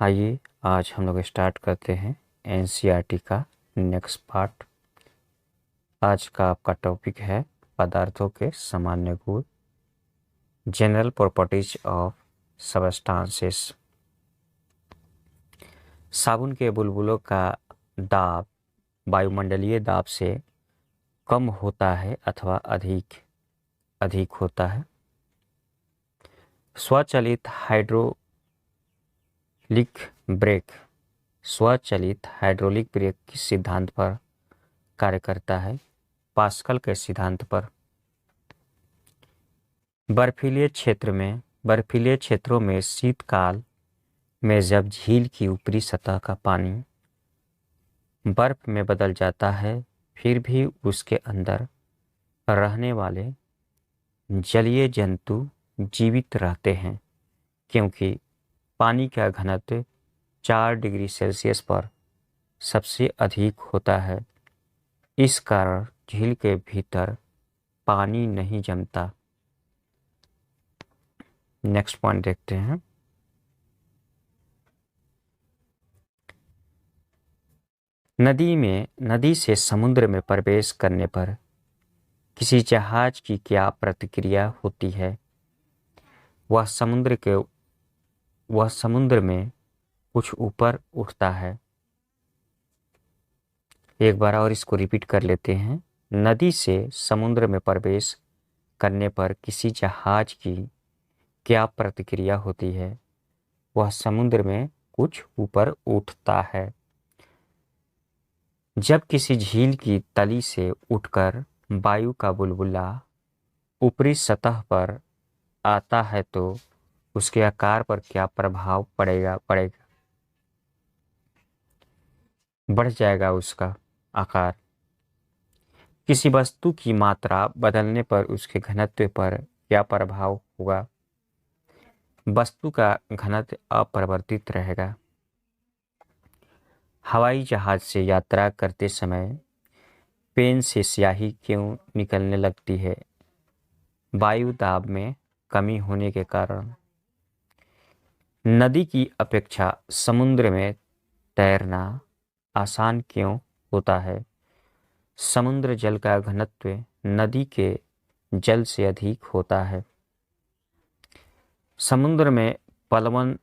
आइए आज हम लोग स्टार्ट करते हैं एनसीईआरटी का नेक्स्ट पार्ट। आज का आपका टॉपिक है पदार्थों के सामान्य गुण, जनरल प्रॉपर्टीज ऑफ सबस्टांसेस। साबुन के बुलबुलों का दाब वायुमंडलीय दाब से कम होता है अथवा अधिक अधिक होता है। स्वचालित हाइड्रोलिक ब्रेक स्वचालित हाइड्रोलिक ब्रेक किस सिद्धांत पर कार्य करता है? पास्कल के सिद्धांत पर। बर्फीले क्षेत्रों में शीतकाल में जब झील की ऊपरी सतह का पानी बर्फ में बदल जाता है, फिर भी उसके अंदर रहने वाले जलीय जंतु जीवित रहते हैं, क्योंकि पानी का घनत्व 4 डिग्री सेल्सियस पर सबसे अधिक होता है। इस कारण झील के भीतर पानी नहीं जमता। नेक्स्ट पॉइंट देखते हैं। नदी से समुद्र में प्रवेश करने पर किसी जहाज की क्या प्रतिक्रिया होती है? वह समुद्र में कुछ ऊपर उठता है। एक बार और इसको रिपीट कर लेते हैं। नदी से समुद्र में प्रवेश करने पर किसी जहाज की क्या प्रतिक्रिया होती है? वह समुद्र में कुछ ऊपर उठता है। जब किसी झील की तली से उठकर वायु का बुलबुला ऊपरी सतह पर आता है तो उसके आकार पर क्या प्रभाव पड़ेगा? बढ़ जाएगा उसका आकार। किसी वस्तु की मात्रा बदलने पर उसके घनत्व पर क्या प्रभाव होगा? वस्तु का घनत्व अपरिवर्तित रहेगा। हवाई जहाज से यात्रा करते समय पेन से स्याही क्यों निकलने लगती है? वायु दाब में कमी होने के कारण। नदी की अपेक्षा समुद्र में तैरना आसान क्यों होता है? समुद्र जल का घनत्व नदी के जल से अधिक होता है। समुद्र में पलवन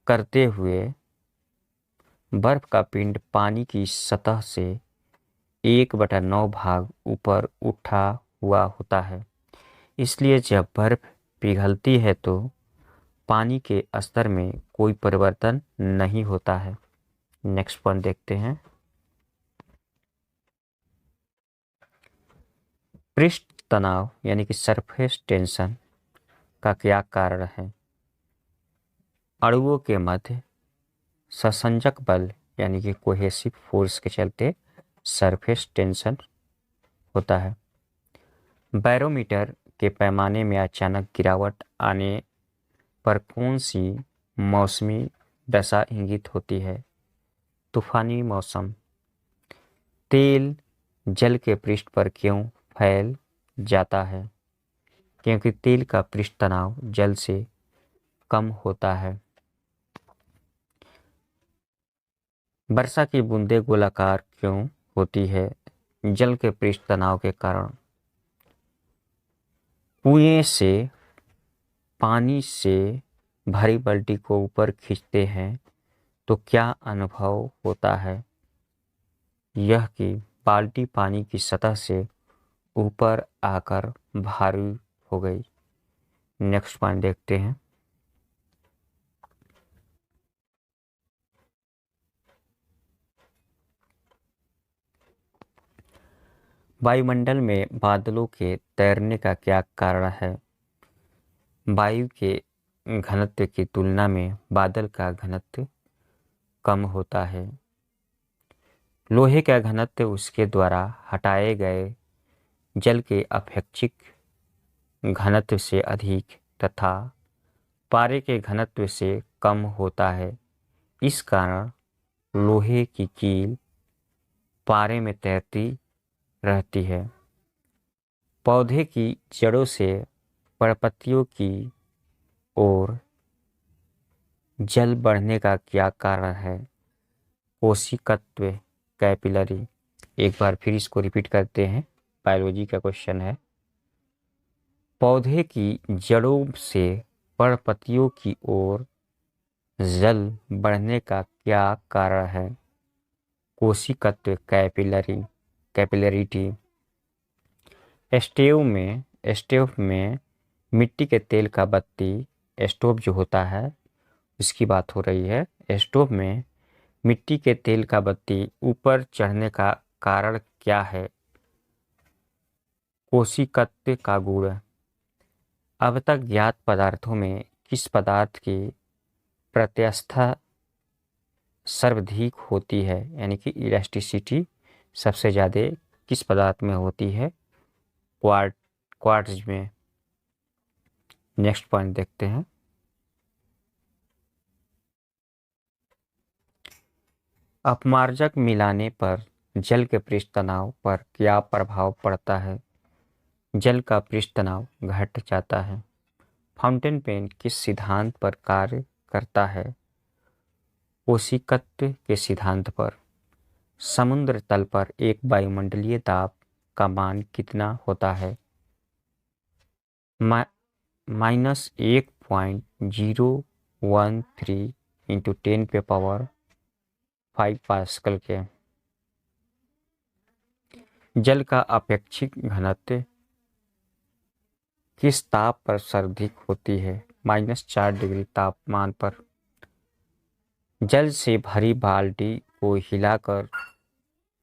करते हुए बर्फ का पिंड पानी की सतह से 1/9 भाग ऊपर उठा हुआ होता है। इसलिए जब बर्फ पिघलती है तो पानी के स्तर में कोई परिवर्तन नहीं होता है। नेक्स्ट पॉइंट देखते हैं। पृष्ठ तनाव यानी कि सरफेस टेंशन का क्या कारण है? अणुओं के मध्य ससंजक बल यानी कि कोहेसिव फोर्स के चलते सरफेस टेंशन होता है। बैरोमीटर के पैमाने में अचानक गिरावट आने पर कौन सी मौसमी दशा इंगित होती है? तूफानी मौसम। तेल जल के पृष्ठ पर क्यों फैल जाता है? क्योंकि तेल का पृष्ठ तनाव जल से कम होता है। वर्षा की बूंदें गोलाकार क्यों होती है? जल के पृष्ठ तनाव के कारण। कुएं से पानी से भरी बाल्टी को ऊपर खींचते हैं तो क्या अनुभव होता है? यह कि बाल्टी पानी की सतह से ऊपर आकर भारी हो गई। नेक्स्ट पॉइंट देखते हैं। वायुमंडल में बादलों के तैरने का क्या कारण है? वायु के घनत्व की तुलना में बादल का घनत्व कम होता है। लोहे का घनत्व उसके द्वारा हटाए गए जल के अपेक्षित घनत्व से अधिक तथा पारे के घनत्व से कम होता है। इस कारण लोहे की कील पारे में तैरती रहती है। पौधे की जड़ों से परपत्तियों की ओर जल बढ़ने का क्या कारण है? कोशिकत्व, कैपिलरी। एक बार फिर इसको रिपीट करते हैं, बायोलॉजी का क्वेश्चन है। पौधे की जड़ों से पर्णपतियों की ओर जल बढ़ने का क्या कारण है? कोशिकत्व, कैपिलरिटी। स्टोव में मिट्टी के तेल का बत्ती, स्टोव जो होता है उसकी बात हो रही है। स्टोव में मिट्टी के तेल का बत्ती ऊपर चढ़ने का कारण क्या है? कोशिकत्व का गुण। अब तक ज्ञात पदार्थों में किस पदार्थ की प्रत्यास्थता सर्वाधिक होती है, यानी कि इलास्टिसिटी सबसे ज़्यादा किस पदार्थ में होती है? क्वार्ट्ज में। नेक्स्ट पॉइंट देखते हैं। अपमार्जक मिलाने पर जल के पृष्ठ तनाव पर क्या प्रभाव पड़ता है? जल का पृष्ठ तनाव घट जाता है। फाउंटेन पेन किस सिद्धांत पर कार्य करता है? कोशिकत्व के सिद्धांत पर। समुद्र तल पर एक वायुमंडलीय दाब का मान कितना होता है? -1.013 इंटू 10⁵ पास्कल के। जल का अपेक्षित घनत्व किस ताप पर सर्वाधिक होती है? -4 डिग्री तापमान पर। जल से भरी बाल्टी को हिलाकर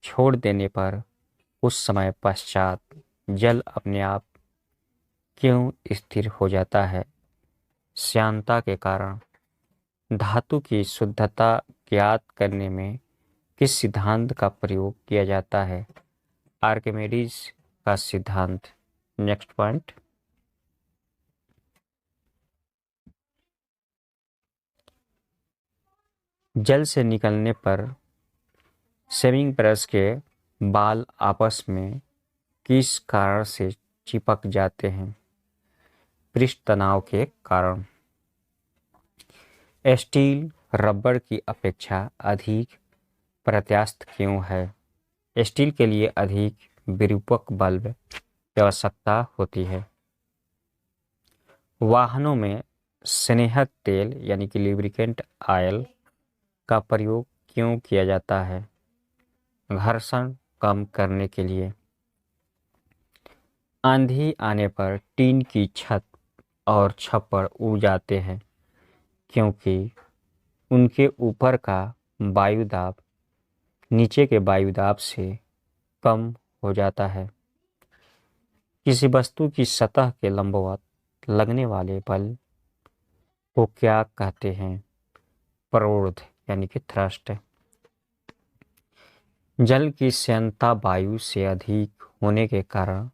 छोड़ देने पर कुछ समय पश्चात जल अपने आप क्यों स्थिर हो जाता है? श्यानता के कारण। धातु की शुद्धता ज्ञात करने में किस सिद्धांत का प्रयोग किया जाता है? आर्किमिडीज का सिद्धांत। Next point. जल से निकलने पर शेविंग ब्रश के बाल आपस में किस कारण से चिपक जाते हैं? पृष्ठ तनाव के कारण। स्टील रबर की अपेक्षा अधिक प्रत्यास्थ क्यों है? स्टील के लिए अधिक विरूपक बल की आवश्यकता होती है। वाहनों में स्नेहक तेल यानी कि लुब्रिकेंट ऑयल का प्रयोग क्यों किया जाता है? घर्षण कम करने के लिए। आंधी आने पर टीन की छत और छप्पर उड़ जाते हैं क्योंकि उनके ऊपर का वायुदाब नीचे के वायुदाब से कम हो जाता है। किसी वस्तु की सतह के लंबवत लगने वाले बल को क्या कहते हैं? प्ररोध यानी कि थ्रस्ट। जल की श्यानता वायु से अधिक होने के कारण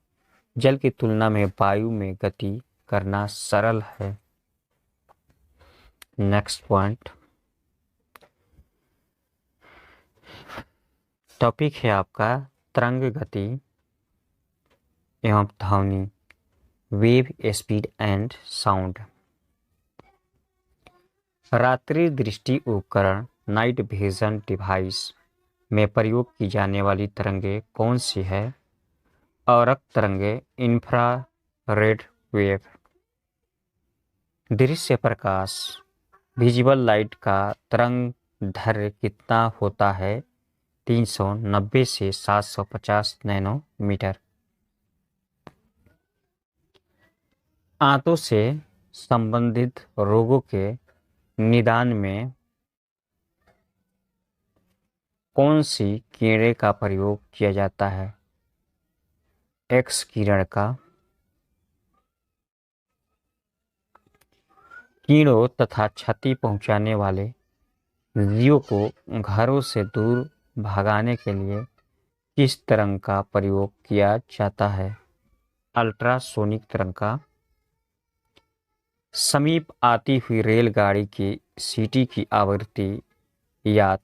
जल की तुलना में वायु में गति करना सरल है। Next point. टॉपिक है आपका तरंग गति एवं ध्वनि, वेव स्पीड एंड साउंड। रात्रि दृष्टि उपकरण नाइट विजन डिवाइस में प्रयोग की जाने वाली तरंगें कौन सी है? औरक तरंगे, इंफ्रारेड वेव। दृश्य प्रकाश विजिबल लाइट का तरंग दैर्घ्य कितना होता है? 390 से 750 नैनोमीटर। आंतों से संबंधित रोगों के निदान में कौन सी किरण का प्रयोग किया जाता है? एक्स किरण का। कीड़ों तथा क्षति पहुंचाने वाले जीवों को घरों से दूर भगाने के लिए किस तरंग का प्रयोग किया जाता है? अल्ट्रासोनिक तरंग का। समीप आती हुई रेलगाड़ी की सीटी की आवृत्ति या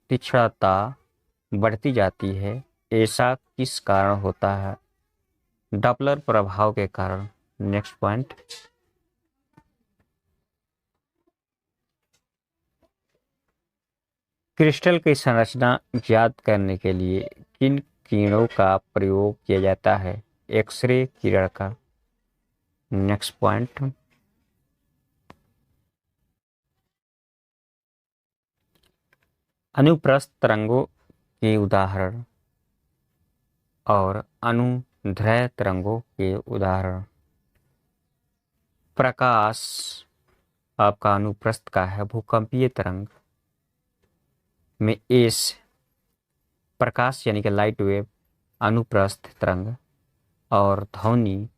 तीक्ष्णता बढ़ती जाती है, ऐसा किस कारण होता है? डॉपलर प्रभाव के कारण। Next point. क्रिस्टल की संरचना ज्ञात करने के लिए किन किरणों का प्रयोग किया जाता है? एक्सरे किरण का। नेक्स्ट पॉइंट, अनुप्रस्थ तरंगों के उदाहरण और अनुदैर्ध्य तरंगों के उदाहरण। प्रकाश आपका अनुप्रस्थ का है, भूकंपीय तरंग में एस, प्रकाश यानी कि लाइट वेव अनुप्रस्थ तरंग, और ध्वनि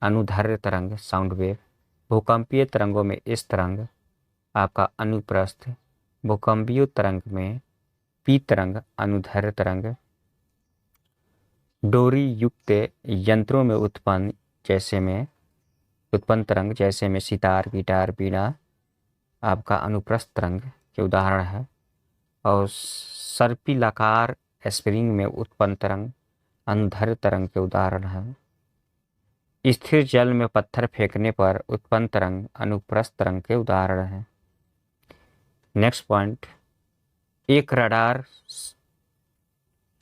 अनुदैर्ध्य तरंग साउंड वेव। भूकंपीय तरंगों में एस तरंग आपका अनुप्रस्थ, भूकंपीय तरंग में पी तरंग अनुदैर्ध्य तरंग। डोरी युक्त यंत्रों में उत्पन्न तरंग जैसे में सितार, गिटार, बीना आपका अनुप्रस्थ तरंग के उदाहरण है। और सर्पिलाकार स्प्रिंग में उत्पन्न तरंग अनुदैर्ध्य तरंग के उदाहरण है। स्थिर जल में पत्थर फेंकने पर उत्पन्न तरंग अनुप्रस्थ तरंग के उदाहरण है। नेक्स्ट पॉइंट, एक रडार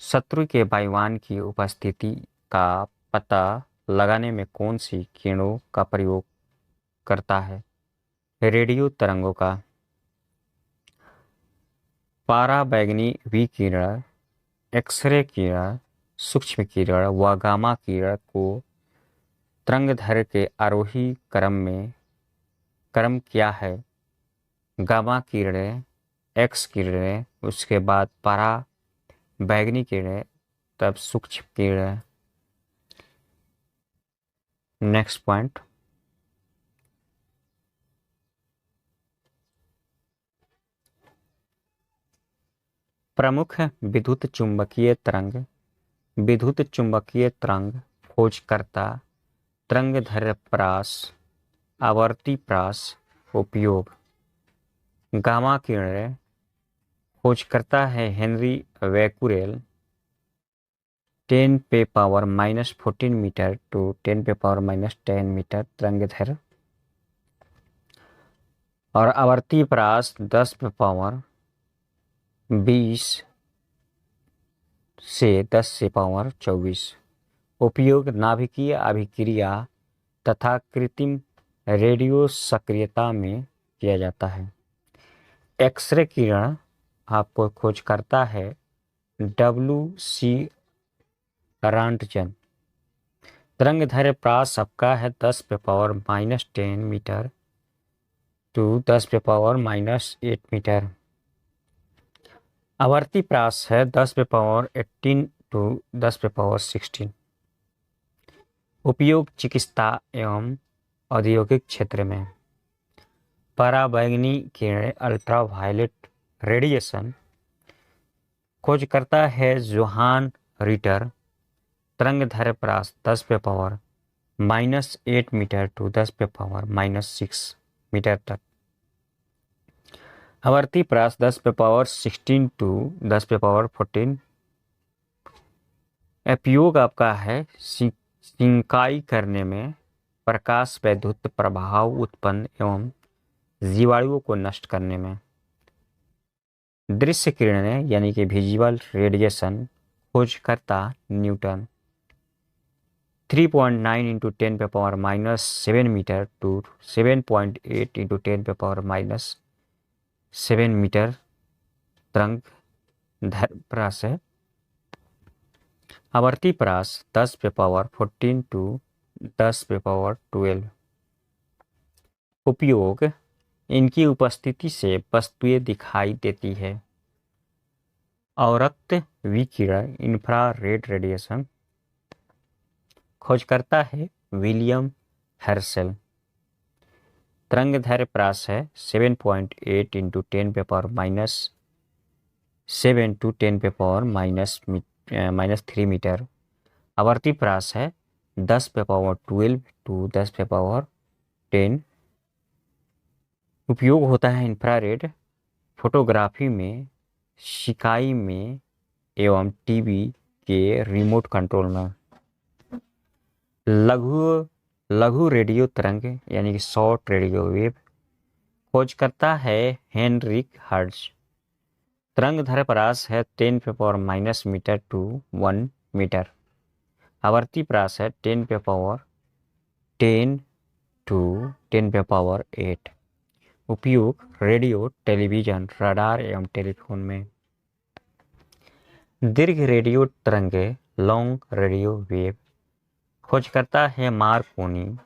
शत्रु के वायुयान की उपस्थिति का पता लगाने में कौन सी किरणों का प्रयोग करता है? रेडियो तरंगों का। पराबैंगनी विकिरण, एक्सरे किरण, सूक्ष्म किरण व गामा किरण को तरंगदैर्ध्य के आरोही क्रम क्या है? गामा किरणें, एक्स किरणें, उसके बाद पराबैंगनी किरणें, तब सूक्ष्म किरणें। नेक्स्ट पॉइंट, प्रमुख विद्युत चुंबकीय तरंग। विद्युत चुंबकीय तरंग खोजकर्ता तरंगदैर्ध्य प्रास, आवर्ती प्रास उपयोग। गामा किरणें खोजकर्ता है Henri Becquerel, 10⁻⁻14 metre to 10⁻⁻10 metre तरंगदैर्ध्य। और आवर्ती प्रास 10⁻20 से 10⁻24। उपयोग नाभिकीय अभिक्रिया तथा कृत्रिम रेडियो सक्रियता में किया जाता है। एक्सरे किरण आपको खोज करता है WC रांटजन। तरंगदैर्ध्य प्रास आपका है 10⁻⁻10 मीटर टू 10⁻⁻8 मीटर। आवर्ती प्रास है 10⁻18 टू 10⁻16। उपयोग चिकित्सा एवं औद्योगिक क्षेत्र में। पराबैंगनी किरणें अल्ट्रावायलेट रेडिएशन खोज करता है जोहान रिटर। तरंगदैर्ध्य प्रास 10⁻⁻8 मीटर टू 10⁻⁻6 मीटर तक। आवर्ती प्रास 10⁻16 टू 10⁻14। उपयोग आपका है सिंकाई करने में, प्रकाश वैद्युत प्रभाव उत्पन्न एवं जीवाणुओं को नष्ट करने में। दृश्य किरणें यानी कि विजुअल रेडिएशन खोजकर्ता Newton. 3.9 into 10⁻⁻7 metre to 7.8 into 10⁻⁻7 metre तरंगदैर्ध्य प्रास है। आवर्ती प्रास 10⁻14 टू 10⁻12। उपयोग इनकी उपस्थिति से वस्तुएं दिखाई देती है। अवरक्त विकिरण इंफ्रारेड रेडिएशन खोज करता है विलियम हर्शेल। तरंगदैर्ध्य प्रास है 7.8 इंटू 10⁻⁻7 टू 10⁻⁻3 मीटर। आवर्ती प्रास है 10⁻12 टू 10⁻10। उपयोग होता है इंफ्रारेड फोटोग्राफी में, सिकाई में एवं टीवी के रिमोट कंट्रोल में। लघु रेडियो तरंग यानी कि शॉर्ट रेडियो वेव खोज करता है हेनरिक हर्ट्ज। तरंगदैर्घ्य परास है 10⁻⁻ मीटर टू 1 मीटर। आवर्ती परास है 10 टू 10⁸ उपयोग रेडियो, टेलीविजन, रडार एवं टेलीफोन में। दीर्घ रेडियो तरंगे, लॉन्ग रेडियो वेव। खोजकर्ता है मार्कोनी।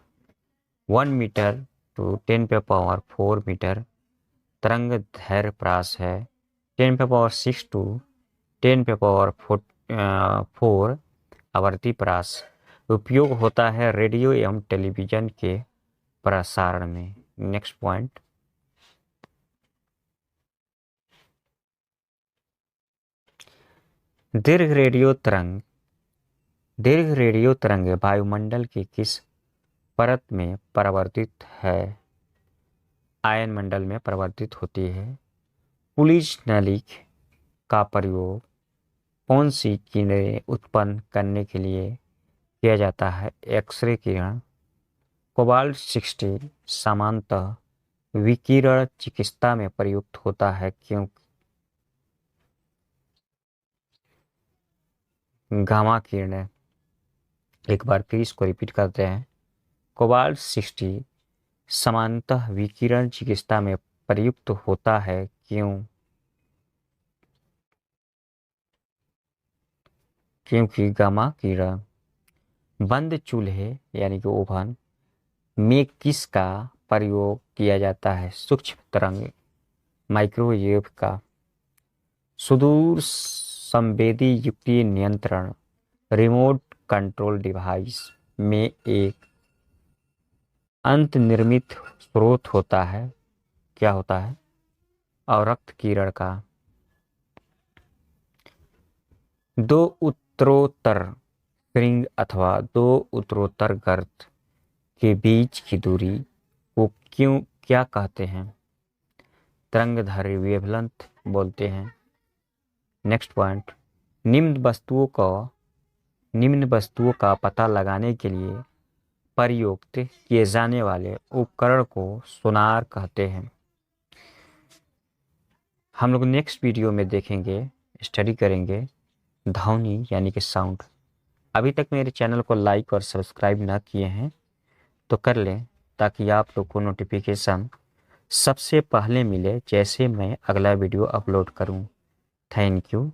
1 मीटर टू 10⁻⁴ मीटर तरंगदैर्घ्य परास है। 10⁻6 टू 10⁻⁴ आवर्ती परास। उपयोग होता है रेडियो एवं टेलीविजन के प्रसारण में। नेक्स्ट पॉइंट, दीर्घ रेडियो तरंग। दीर्घ रेडियो तरंगे वायुमंडल की किस परत में परावर्तित है? आयन मंडल में परावर्तित होती है। पुलिस नली का प्रयोग कौन सी किरणें उत्पन्न करने के लिए किया जाता है? एक्सरे किरण। कोबाल्ट 60 सामान्यतः विकिरण चिकित्सा में प्रयुक्त होता है क्योंकि गामा किरणें। एक बार फिर इसको रिपीट करते हैं। कोबाल्ट 60 सामान्यतः विकिरण चिकित्सा में प्रयुक्त होता है क्योंकि गामा किरण। बंद चूल्हे यानी कि ओवन में किसका प्रयोग किया जाता है? सूक्ष्म तरंग, माइक्रोवेव का। सुदूर संवेदी युक्ति नियंत्रण, रिमोट कंट्रोल डिवाइस में एक अंतर्निर्मित स्रोत होता है। क्या होता है? अवरक्त किरण का। दो उत्तरोत्तर श्रृंग अथवा दो उत्तरोत्तर गर्त के बीच की दूरी को क्या कहते हैं? तरंगदैर्घ्य वेवलेंथ बोलते हैं। नेक्स्ट पॉइंट, निम्न वस्तुओं का पता लगाने के लिए प्रयुक्त किए जाने वाले उपकरण को सोनार कहते हैं। हम लोग नेक्स्ट वीडियो में देखेंगे, स्टडी करेंगे ध्वनि यानी कि साउंड। अभी तक मेरे चैनल को लाइक और सब्सक्राइब ना किए हैं तो कर लें ताकि आप लोग को नोटिफिकेशन सबसे पहले मिले जैसे मैं अगला वीडियो अपलोड करूं। Thank you.